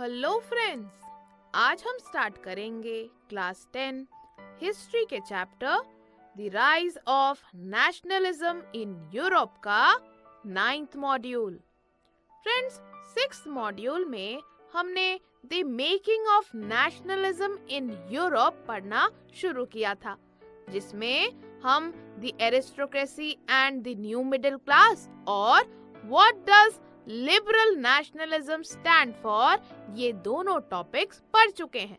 Hello friends, आज हम start करेंगे क्लास 10 हिस्ट्री के chapter the rise of nationalism in Europe का 9th module. Friends, 6th module में हमने the making of nationalism in Europe पढ़ना शुरू किया था, जिसमें हम the aristocracy and the new middle class और what does liberal nationalism stand for, ये दोनों टॉपिक्स पढ़ चुके हैं।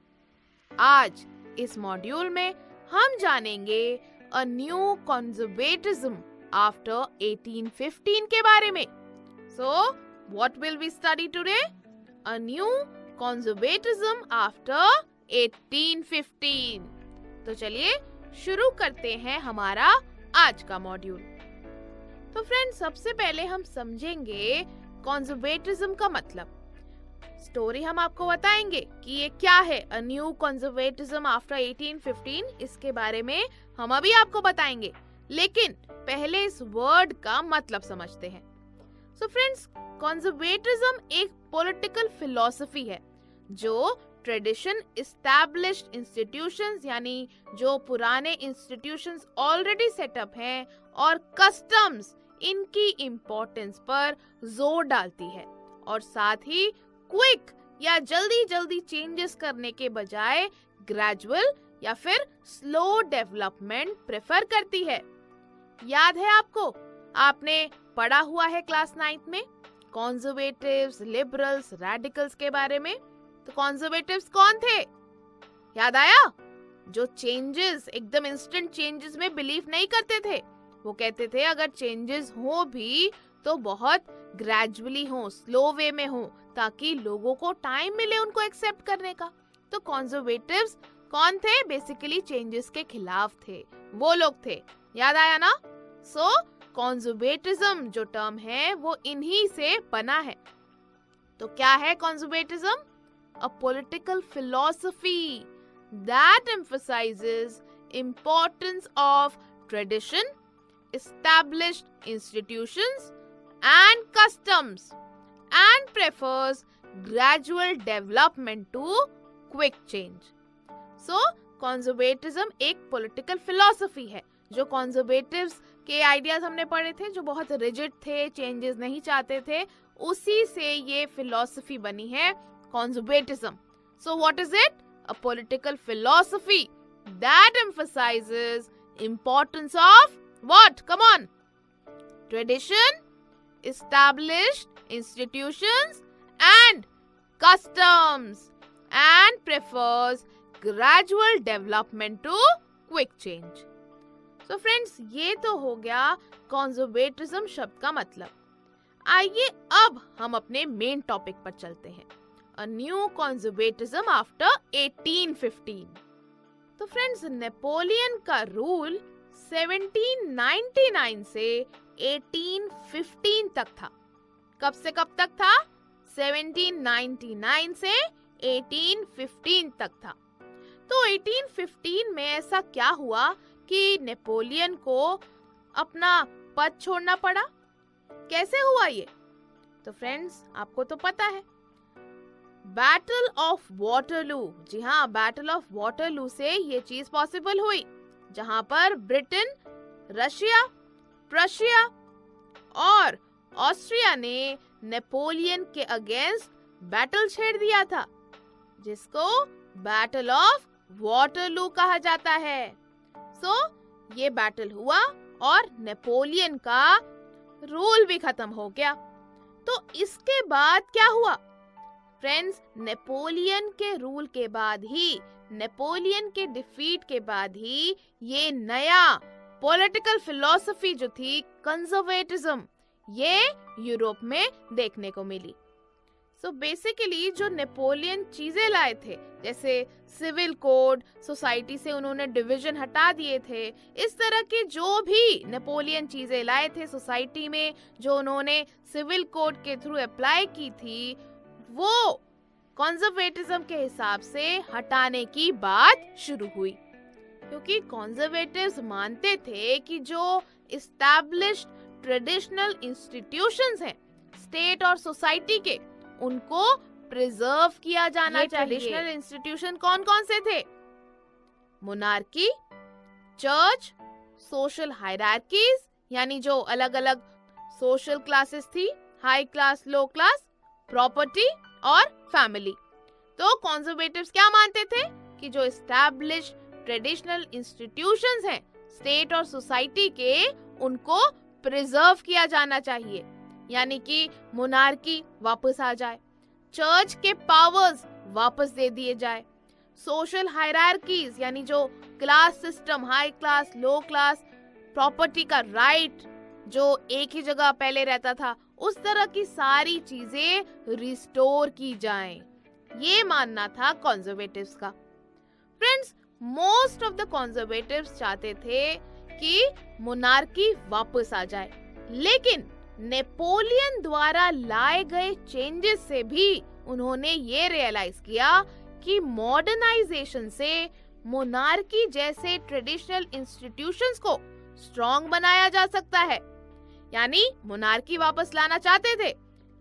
आज इस मॉड्यूल में हम जानेंगे अ न्यू कंजर्वेटिज्म आफ्टर 1815 के बारे में। So what will we study today? A new conservatism after 1815। तो चलिए शुरू करते हैं हमारा आज का मॉड्यूल। तो फ्रेंड्स, सबसे पहले हम समझेंगे कंजर्वेटिज्म का मतलब। स्टोरी हम आपको बताएंगे कि ये क्या है, अ न्यू कंजर्वेटिज्म आफ्टर 1815, इसके बारे में हम अभी आपको बताएंगे। लेकिन पहले इस वर्ड का मतलब समझते हैं। सो फ्रेंड्स, कंजर्वेटिज्म एक पॉलिटिकल फिलॉसफी है जो ट्रेडिशन, एस्टैब्लिश्ड इंस्टीट्यूशंस यानी जो पुराने इंस्टीट्यूशंस ऑलरेडी सेटअप हैं, और कस्टम्स, इनकी इम्पोर्टेंस पर जोर डालती है, और साथ ही क्विक या जल्दी चेंजेस करने के बजाय ग्रेजुअल या फिर स्लो डेवलपमेंट प्रेफर करती है। याद है आपको, आपने पढ़ा हुआ है क्लास 9th में कंजर्वेटिव्स, लिबरल्स, रेडिकल्स के बारे में। तो कंजर्वेटिव्स कौन थे? याद आया? जो चेंजेस, एकदम इंस्टेंट चेंजेस में बिलीव नहीं करते थे। वो कहते थे अगर चेंजेस हो भी तो बहुत ग्रेजुअली हो, स्लो वे में हो, ताकि लोगों को टाइम मिले उनको एक्सेप्ट करने का। तो कंजर्वेटिव्स कौन थे? बेसिकली चेंजेस के खिलाफ थे, वो लोग थे। याद आया ना? सो कंजर्वेटिज्म जो टर्म है वो इन्हीं से बना है। तो क्या है conservatism? A political philosophy that emphasizes importance of tradition, established institutions and customs, and prefers gradual development to quick change. So, conservatism एक political philosophy है। जो conservatives के ideas हमने पढ़े थे, जो बहुत rigid थे, changes नहीं चाहते थे, उसी से ये philosophy बनी है conservatism. So what is it? A political philosophy that emphasizes importance of what? Come on. Tradition, established institutions and customs, and prefers gradual development to quick change. So friends, ये तो हो गया conservatism शब्द का मतलब। आइए अब हम अपने मेन टॉपिक पर चलते हैं, A new conservatism after 1815। तो फ्रेंड्स, नेपोलियन का रूल 1799 से 1815 तक था। कब से कब तक था? 1799 से 1815 तक था। तो 1815 में ऐसा क्या हुआ कि नेपोलियन को अपना पद छोड़ना पड़ा? कैसे हुआ ये? तो फ्रेंड्स, आपको तो पता है, बैटल ऑफ वाटरलू। जी हाँ, बैटल ऑफ वाटरलू से ये चीज पॉसिबल हुई, जहां पर ब्रिटेन, रशिया, प्रशिया और ऑस्ट्रिया ने नेपोलियन के अगेंस्ट बैटल छेड़ दिया था, जिसको बैटल ऑफ वाटरलू कहा जाता है। सो ये बैटल हुआ और नेपोलियन का रूल भी खत्म हो गया। तो इसके बाद क्या हुआ? फ्रेंड्स, नेपोलियन के रूल के बाद ही, नेपोलियन के डिफीट के बाद ही ये नया पॉलिटिकल फिलॉसफी जो थी कंजर्वेटिज्म, ये यूरोप में देखने को मिली। सो बेसिकली जो नेपोलियन चीजें लाए थे, जैसे सिविल कोड, सोसाइटी से उन्होंने डिवीजन हटा दिए थे, इस तरह के जो भी नेपोलियन चीजें लाए थे सोसाइटी में, जो उन्होंने सिविल कोड के थ्रू अप्लाई की थी, वो कंजर्वेटिज्म के हिसाब से हटाने की बात शुरू हुई। क्योंकि कंजर्वेटिव्स मानते थे कि जो एस्टैब्लिश्ड ट्रेडिशनल इंस्टीट्यूशंस हैं स्टेट और सोसाइटी के, उनको प्रिजर्व किया जाना चाहिए। ट्रेडिशनल इंस्टीट्यूशन कौन कौन से थे? मोनार्की, चर्च, सोशल हायरार्कीज यानी जो अलग अलग सोशल क्लासेस थी, हाई क्लास, लो क्लास, प्रॉपर्टी और फैमिली। तो कंजर्वेटिव्स क्या मानते थे कि जो एस्टैब्लिश ट्रेडिशनल इंस्टीट्यूशंस हैं स्टेट और सोसाइटी के, उनको प्रिजर्व किया जाना चाहिए, यानी कि मोनार्की वापस आ जाए, चर्च के पावर्स वापस दे दिए जाए, सोशल हायरार्कीज यानी जो क्लास सिस्टम, हाई क्लास, लो क्लास, प्रॉपर्टी का राइट जो एक ही जगह पहले रहता था, उस तरह की सारी चीजें रिस्टोर की जाएं। ये मानना था कंजर्वेटिव्स का। Friends, most of the conservatives चाहते थे कि मोनार्की वापस आ जाए, लेकिन नेपोलियन द्वारा लाए गए चेंजेस से भी उन्होंने ये रियलाइज किया कि मॉडर्नाइजेशन से मोनार्की जैसे ट्रेडिशनल इंस्टीट्यूशंस को स्ट्रॉन्ग बनाया जा सकता है। यानी मोनार्की वापस लाना चाहते थे,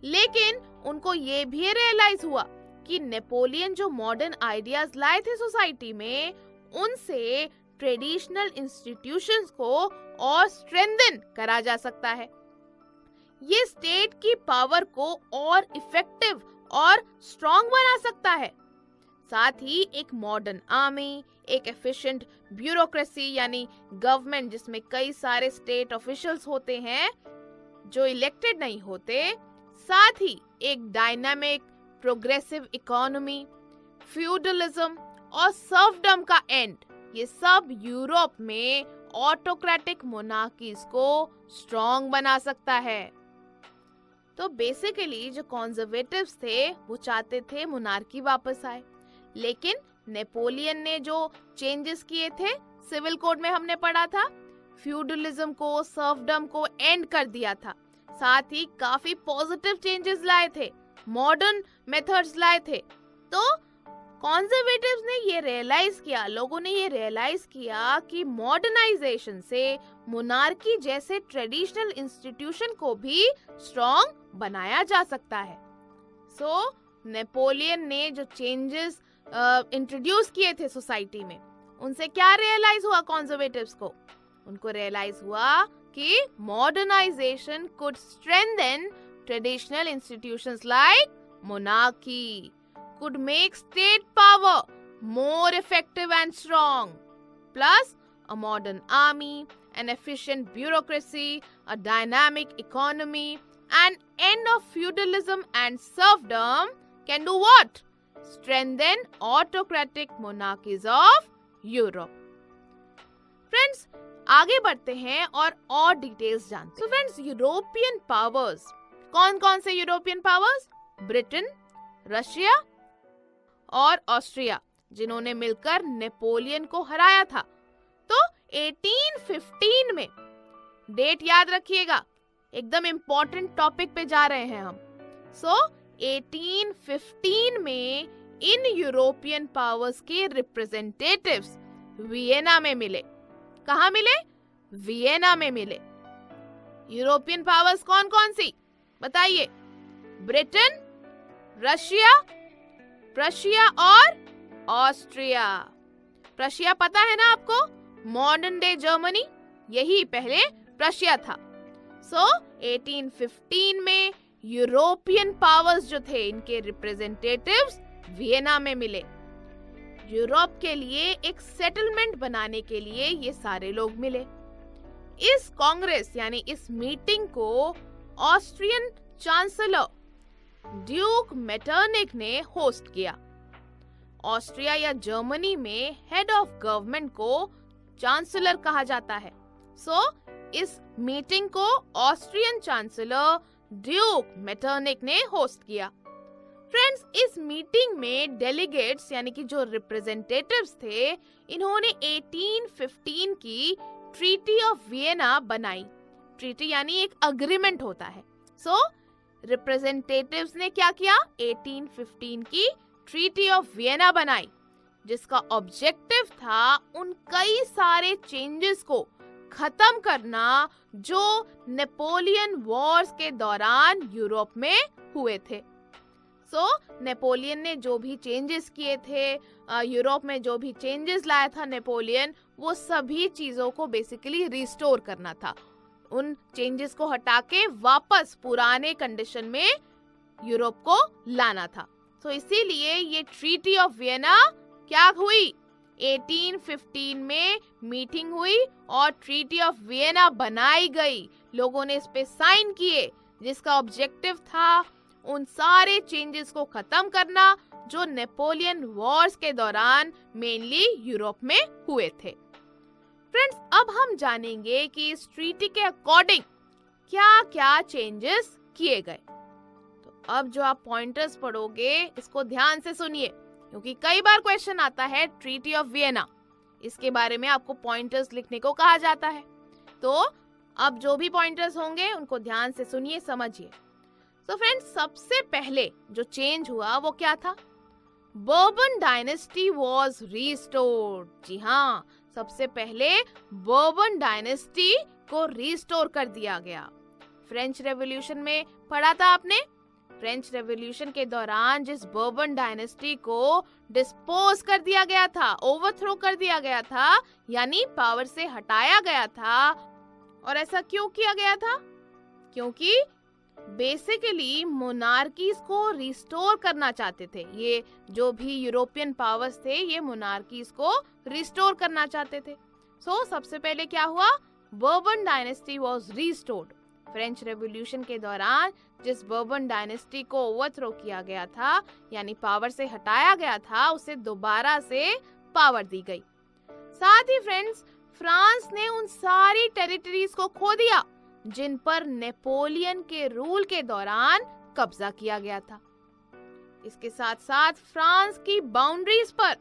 लेकिन उनको ये भी रियलाइज हुआ कि नेपोलियन जो मॉडर्न आइडियाज लाए थे सोसाइटी में, उनसे ट्रेडिशनल इंस्टीट्यूशंस को और स्ट्रेंथन करा जा सकता है। ये स्टेट की पावर को और इफेक्टिव और स्ट्रॉन्ग बना सकता है। साथ ही एक मॉडर्न आर्मी, एक एफिशिएंट ब्यूरोक्रेसी यानी गवर्नमेंट जिसमें कई सारे स्टेट ऑफिशियल्स होते हैं जो इलेक्टेड नहीं होते, साथ ही एक डायनामिक प्रोग्रेसिव इकोनॉमी, फ्यूडलिज्म और सर्वडम का एंड, ये सब यूरोप में ऑटोक्रेटिक मोनार्कीज को स्ट्रॉन्ग बना सकता है। तो बेसिकली जो कंजर्वेटिव्स थे वो चाहते थे मोनार्की वापस आए, लेकिन नेपोलियन ने जो चेंजेस किए थे, सिविल कोड में हमने पढ़ा था, फ्यूडलिज्म को, सर्वडम को एंड कर दिया था। साथ ही काफी पॉजिटिव चेंजेस लाए थे, मॉडर्न मेथड्स लाए थे। तो कंजर्वेटिव्स ने ये रियलाइज किया, लोगों ने ये रियलाइज किया कि मॉडर्नाइजेशन से मोनार्की जैसे ट्रेडिशनल इंस्टीट्यूशन को भी स्ट्रॉन्ग बनाया जा सकता है। सो नेपोलियन ने जो चेंजेस इंट्रोड्यूस किए थे सोसाइटी में, उनसे क्या रियलाइज हुआ कंजर्वेटिव्स को? उनको रियलाइज हुआ कि modernization could strengthen traditional institutions like monarchy, could make state power more effective and strong. Plus, a modern army, an efficient bureaucracy, a dynamic economy, an end of feudalism and serfdom can do what? Strengthen autocratic monarchies of Europe. Friends, आगे बढ़ते हैं और details जानते हैं। So friends, European powers, कौन कौन से European powers? Britain, Russia और ऑस्ट्रिया, जिन्होंने मिलकर नेपोलियन को हराया था। तो 1815 में, डेट याद रखिएगा, एकदम इम्पोर्टेंट टॉपिक पे जा रहे हैं हम। 1815 में इन यूरोपियन पावर्स के रिप्रेजेंटेटिव्स वियना में मिले। कहाँ मिले? वियना में मिले। यूरोपियन पावर्स कौन कौन सी बताइए? ब्रिटेन, रशिया, प्रशिया और ऑस्ट्रिया। प्रशिया पता है ना आपको? मॉडर्न डे जर्मनी, यही पहले प्रशिया था। 1815 में यूरोपियन पावर्स जो थे, इनके रिप्रेजेंटेटिव्स वियना में मिले। यूरोप के लिए एक सेटलमेंट बनाने के लिए ये सारे लोग मिले। इस कांग्रेस यानी इस मीटिंग को ऑस्ट्रियन चांसलर ड्यूक मेटरनिक ने होस्ट किया। ऑस्ट्रिया या जर्मनी में हेड ऑफ गवर्नमेंट को चांसलर कहा जाता है। इस मीटिंग को ऑस्ट्रियन चांसलर ड्यूक मेटरनिक ने होस्ट किया। फ्रेंड्स, इस मीटिंग में डेलीगेट्स यानी कि जो रिप्रेजेंटेटिव्स थे, इन्होंने 1815 की ट्रीटी ऑफ वियना बनाई। ट्रीटी यानी एक अग्रीमेंट होता है। रिप्रेजेंटेटिव्स ने क्या किया? 1815 की ट्रीटी ऑफ वियना बनाई, जिसका ऑब्जेक्टिव था उन कई सारे चेंजेस को खत्म करना जो नेपोलियन वॉर्स के दौरान यूरोप में हुए थे। सो नेपोलियन ने जो भी चेंजेस किए थे, यूरोप में जो भी चेंजेस लाया था नेपोलियन, वो सभी चीजों को बेसिकली रिस्टोर करना था। उन चेंजेस को हटा के वापस पुराने कंडीशन में यूरोप को लाना था। तो इसीलिए ये ट्रीटी ऑफ वियना क्या हुई, 1815 में मीटिंग हुई और ट्रीटी ऑफ वियना बनाई गई। लोगों ने इस पे साइन किए, जिसका ऑब्जेक्टिव था उन सारे चेंजेस को खत्म करना जो नेपोलियन वॉर्स के दौरान मेनली यूरोप में हुए थे। फ्रेंड्स, अब हम जानेंगे कि इस ट्रीटी के अकॉर्डिंग क्या क्या चेंजेस किए गए। तो अब जो आप पॉइंटर्स पढ़ोगे इसको ध्यान से सुनिए, क्योंकि कई बार क्वेश्चन आता है ट्रीटी ऑफ वियना, इसके बारे में आपको पॉइंटर्स लिखने को कहा जाता है। तो अब जो भी पॉइंटर्स होंगे उनको ध्यान से सुनिए, समझिए। तो फ्रेंड्स, सबसे पहले जो चेंज हुआ वो क्या था, बर्बन डायनेस्टी वॉज रिस्टोर्ड। जी हाँ, सबसे पहले बर्बन डायनेस्टी को रिस्टोर कर दिया गया। फ्रेंच रेवोल्यूशन में पढ़ा था आपने, फ्रेंच रेवोल्यूशन के दौरान जिस बर्बन डायनेस्टी को डिस्पोज कर दिया गया था, ओवरथ्रो कर दिया गया था, यानी पावर से हटाया गया था। और ऐसा क्यों किया गया था, क्योंकि बेसिकली मोनार्कीज को रिस्टोर करना चाहते थे। ये जो भी यूरोपियन पावर्स थे, ये मोनार्कीज को रिस्टोर करना चाहते थे। सो सबसे पहले क्या हुआ, bourbon dynasty was restored. French revolution के दौरान जिस बर्बन डायनेस्टी को ओवरथ्रो किया गया था, यानी पावर से हटाया गया था, उसे दोबारा से पावर दी गई। साथ ही फ्रेंड्स, फ्रांस ने उन सारी टेरिटरीज को खो दिया जिन पर नेपोलियन के रूल के दौरान कब्जा किया गया था। इसके साथ साथ फ्रांस की बाउंड्रीज पर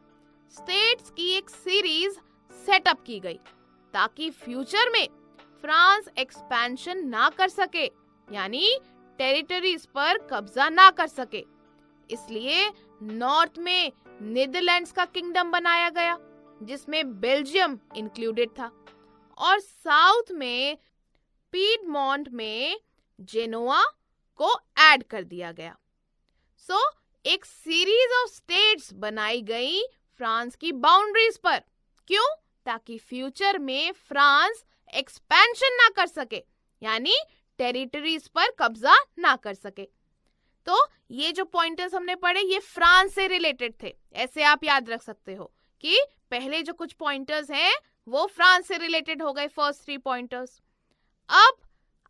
स्टेट्स की एक सीरीज सेटअप की गई, ताकि फ्यूचर में फ्रांस एक्सपेंशन ना कर सके, यानी टेरिटरीज पर कब्जा ना कर सके। इसलिए नॉर्थ में नीदरलैंड्स का किंगडम बनाया गया, जिसमें बेल्जियम इंक्लूडेड था, और साउथ में पीडमोंट में जेनोआ को ऐड कर दिया गया। सो एक सीरीज ऑफ स्टेट्स बनाई गई फ्रांस की बाउंड्रीज पर। क्यों? ताकि फ्यूचर में फ्रांस एक्सपेंशन ना कर सके, यानी टेरिटरीज पर कब्जा ना कर सके। तो ये जो पॉइंटर्स हमने पढ़े ये फ्रांस से रिलेटेड थे। ऐसे आप याद रख सकते हो कि पहले जो कुछ पॉइंटर्स हैं वो फ्रांस से रिलेटेड हो गए, फर्स्ट 3 पॉइंटर्स। अब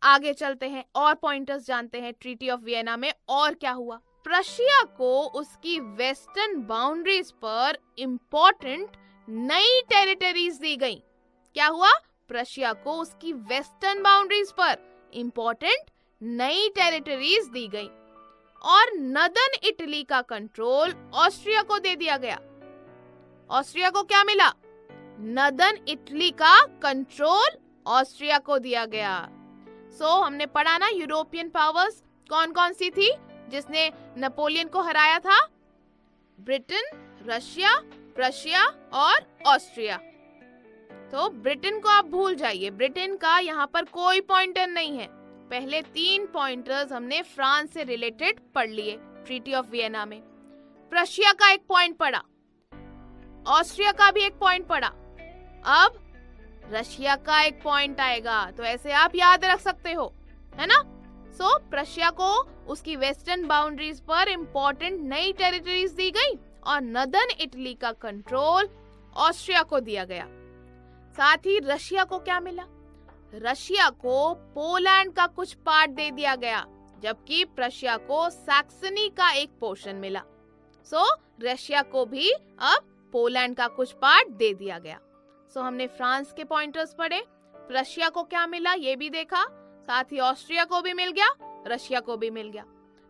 आगे चलते हैं और पॉइंटर्स जानते हैं ट्रीटी ऑफ वियना में और क्या हुआ। प्रशिया को उसकी वेस्टर्न बाउंड्रीज पर इंपॉर्टेंट नई टेरिटरीज दी गई। क्या हुआ? प्रशिया को उसकी वेस्टर्न बाउंड्रीज पर इंपॉर्टेंट नई टेरिटरीज दी गई और नदर्न इटली का कंट्रोल ऑस्ट्रिया को दे दिया गया। ऑस्ट्रिया को क्या मिला? नदर्न इटली का कंट्रोल ऑस्ट्रिया को दिया गया। हमने पढ़ा ना यूरोपियन पावर्स कौन कौन सी थी जिसने नेपोलियन को हराया था? ब्रिटेन, रशिया, प्रशिया और ऑस्ट्रिया। तो ब्रिटेन को आप भूल जाइए, ब्रिटेन का यहाँ पर कोई पॉइंटर नहीं है। पहले 3 पॉइंटर्स हमने फ्रांस से रिलेटेड पढ़ लिए ट्रीटी ऑफ वियना में। प्रशिया का 1 पॉइंट पढ़ा, ऑस्ट्रिया का भी 1 पॉइंट पढ़ा, अब रशिया का 1 पॉइंट आएगा। तो ऐसे आप याद रख सकते हो, है ना? प्रशिया को उसकी वेस्टर्न बाउंड्रीज पर इंपॉर्टेंट नई टेरिटरीज दी गई और नदर्न इटली का कंट्रोल ऑस्ट्रिया को दिया गया। साथ ही रशिया को क्या मिला? रशिया को पोलैंड का कुछ पार्ट दे दिया गया, जबकि प्रशिया को सैक्सनी का एक पोर्शन मिला। रशिया को भी अब पोलैंड का कुछ पार्ट दे दिया गया। हमने फ्रांस के पॉइंटर्स पढ़े, रशिया को क्या मिला ये भी देखा, साथ ही ऑस्ट्रिया को भी मिल गया, रशिया को भी मिल गया।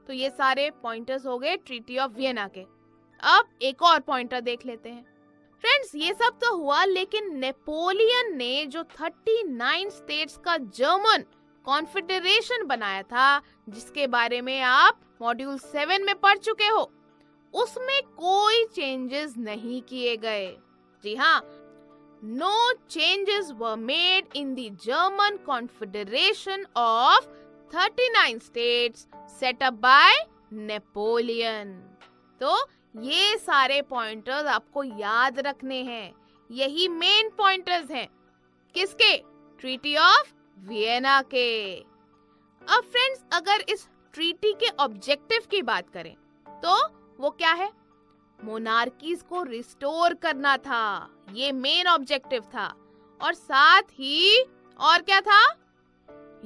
तो ये सारे पॉइंटर्स हो गए ट्रीटी ऑफ वियना के। अब एक और पॉइंटर देख लेते हैं। फ्रेंड्स, ये सब तो हुआ, लेकिन नेपोलियन ने जो 39 स्टेट्स का जर्मन कॉन्फेडरेशन बनाया था, जिसके बारे में आप मॉड्यूल 7 में पढ़ चुके हो, उसमें कोई चेंजेस नहीं किए गए। जी हाँ, no changes were made in the German Confederation of 39 states set up by Napoleon. तो ये सारे पॉइंटर्स आपको याद रखने हैं, यही मेन पॉइंटर्स हैं किसके? ट्रीटी ऑफ वियना के। अब फ्रेंड्स, अगर इस ट्रीटी के ऑब्जेक्टिव की बात करें तो वो क्या है? मोनार्कीज को रिस्टोर करना था, ये मेन ऑब्जेक्टिव था। और साथ ही और क्या था?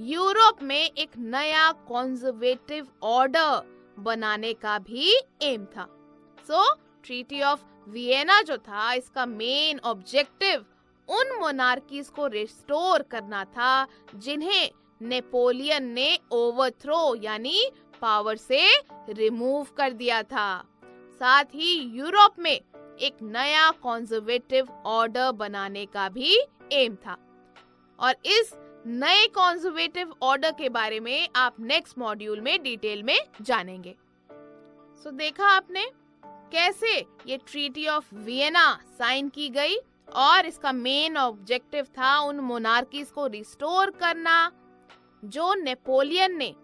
यूरोप में एक नया कॉन्जर्वेटिव ऑर्डर बनाने का भी एम था। सो ट्रीटी ऑफ वियना जो था, इसका मेन ऑब्जेक्टिव उन मोनार्कीज को रिस्टोर करना था जिन्हें नेपोलियन ने ओवरथ्रो यानी पावर से रिमूव कर दिया था। साथ ही यूरोप में एक नया कॉन्जर्वेटिव ऑर्डर बनाने का भी एम था। और इस नए कॉन्जर्वेटिव ऑर्डर के बारे में आप नेक्स्ट मॉड्यूल में डिटेल में जानेंगे। सो देखा आपने कैसे ये ट्रीटी ऑफ वियना साइन की गई और इसका मेन ऑब्जेक्टिव था उन मोनार्कीज को रिस्टोर करना जो नेपोलियन ने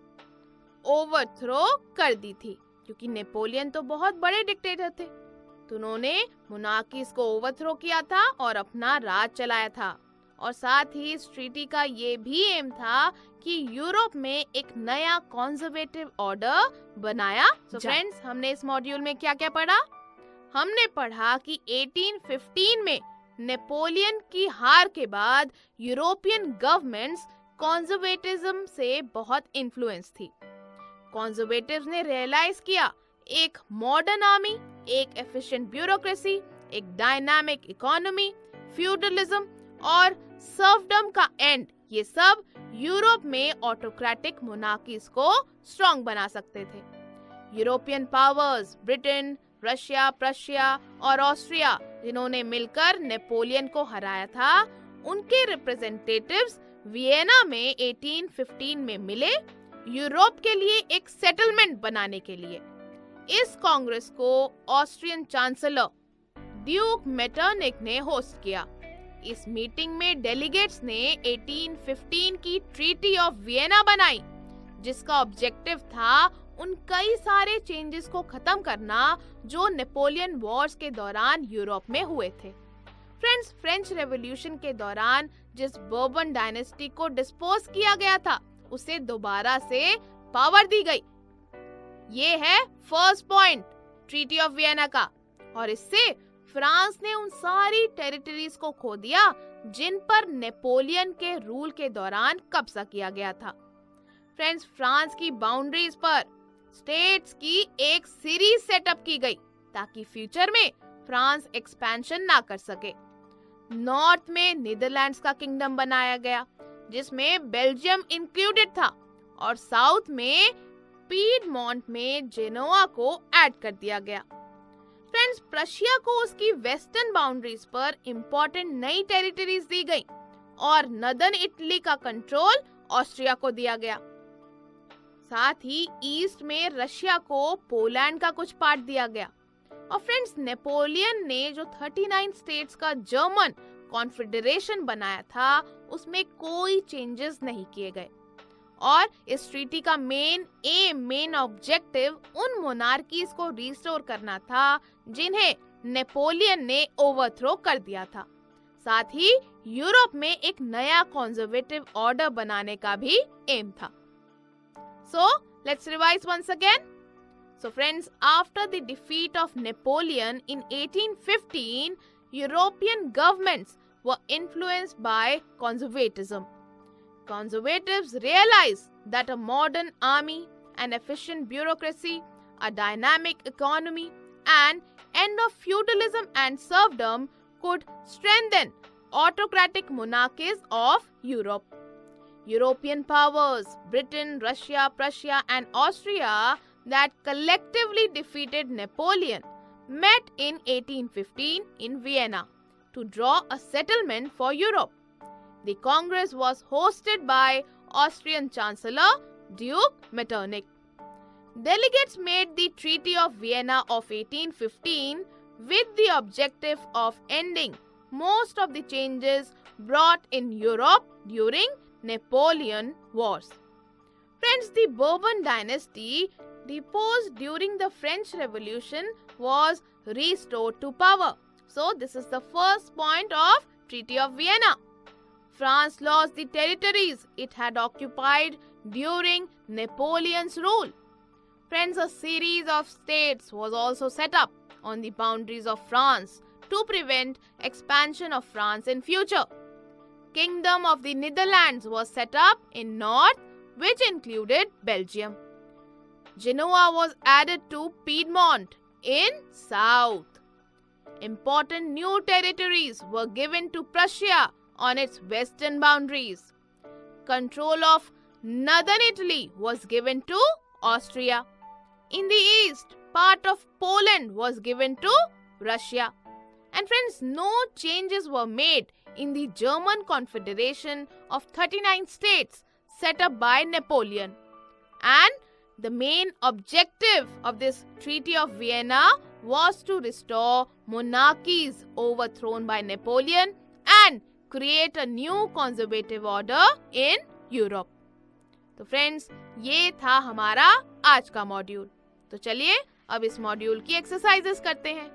ओवरथ्रो कर दी थी, क्योंकि नेपोलियन तो बहुत बड़े डिक्टेटर थे, तो उन्होंने मोनार्कीज को ओवरथ्रो किया था और अपना राज चलाया था। और साथ ही इस ट्रीटी का ये भी एम था कि यूरोप में एक नया कॉन्जर्वेटिव ऑर्डर बनाया। सो फ्रेंड्स, हमने इस मॉड्यूल में क्या क्या पढ़ा? हमने पढ़ा कि 1815 में नेपोलियन की हार के बाद यूरोपियन गवर्नमेंट्स कॉन्जर्वेटिज्म से बहुत इन्फ्लुएंस थी। कॉन्जर्वेटिव्स ने रियलाइज किया एक मॉडर्न आर्मी, एक एफिशिएंट ब्यूरोक्रेसी, एक डायनामिक इकोनॉमी, फ्यूडलिज्म और सर्वडम का एंड, ये सब यूरोप में ऑटोक्रेटिक मोनार्कीज को स्ट्रॉन्ग बना सकते थे। European powers Britain, Russia, Prussia और ऑस्ट्रिया, जिन्होंने मिलकर नेपोलियन को हराया था, उनके रिप्रेजेंटेटिव्स वियना में 1815 में मिले यूरोप के लिए एक सेटलमेंट बनाने के लिए। इस कांग्रेस को ऑस्ट्रियन चांसलर ड्यूक मेटरनिक ने होस्ट किया। इस मीटिंग में डेलीगेट्स ने 1815 की ट्रीटी ऑफ वियना बनाई, जिसका ऑब्जेक्टिव था उन कई सारे चेंजेस को खत्म करना जो नेपोलियन वॉर्स के दौरान यूरोप में हुए थे। फ्रेंड्स, फ्रेंच रेवोल्यूशन के दौरान जिस बर्बन डायनेस्टी को डिस्पोज किया गया था, उसे दोबारा से पावर दी गई। ये है first point treaty of Vienna का। और इससे फ्रांस ने उन सारी टेरिटरीज को खो दिया जिन पर नेपोलियन के रूल के दौरान कब्जा किया गया था। फ्रेंड्स, फ्रांस की बाउंड्रीज पर स्टेट्स की एक सीरीज सेटअप की गई ताकि फ्यूचर में फ्रांस एक्सपेंशन ना कर सके। नॉर्थ में नीदरलैंड्स का किंगडम बनाया गया, जिसमें बेल्जियम इंक्लूडेड था, और साउथ में पीडमोंट में जेनोआ को ऐड कर दिया गया। फ्रेंड्स, प्रशिया को उसकी वेस्टर्न बाउंड्रीज पर इंपॉर्टेंट नई टेरिटरीज दी गई और नदर्न इटली का कंट्रोल ऑस्ट्रिया को दिया गया। साथ ही ईस्ट में रशिया को पोलैंड का कुछ पार्ट दिया गया। और फ्रेंड्स, नेपोलियन ने जो 39 स्टेट्स का जर्मन कॉन्फेडरेशन बनाया था, उसमें कोई चेंजेस नहीं किए गए। और इस ट्रीटी का मेन ऑब्जेक्टिव उन मोनार्कीज को रिस्टोर करना था जिन्हें नेपोलियन ने ओवरथ्रो कर दिया था। साथ ही यूरोप में एक नया कंजर्वेटिव ऑर्डर बनाने का भी एम था। So, let's revise once again. So friends, after the defeat of Napoleon in 1815, European governments were influenced by conservatism. Conservatives realized that a modern army, an efficient bureaucracy, a dynamic economy, and end of feudalism and serfdom could strengthen autocratic monarchies of Europe. European powers, Britain, Russia, Prussia, and Austria, that collectively defeated Napoleon, met in 1815 in Vienna to draw a settlement for Europe. The Congress was hosted by Austrian Chancellor Duke Metternich. Delegates made the Treaty of Vienna of 1815 with the objective of ending most of the changes brought in Europe during Napoleon Wars. Friends, the Bourbon dynasty deposed during the French Revolution was restored to power. So this is the first point of Treaty of Vienna. France lost the territories it had occupied during Napoleon's rule. Friends, a series of states was also set up on the boundaries of France to prevent expansion of France in future. Kingdom of the Netherlands was set up in north, which included Belgium. Genoa was added to Piedmont in south. Important new territories were given to Prussia on its western boundaries. Control of northern Italy was given to Austria. In the east, part of Poland was given to Russia. And friends, no changes were made in the German Confederation of 39 states set up by Napoleon. And the main objective of this Treaty of Vienna was to restore monarchies overthrown by Napoleon and create a new conservative order in Europe. तो friends, ये था हमारा आज का module. तो चलिए अब इस मॉड्यूल की एक्सरसाइजेस करते हैं.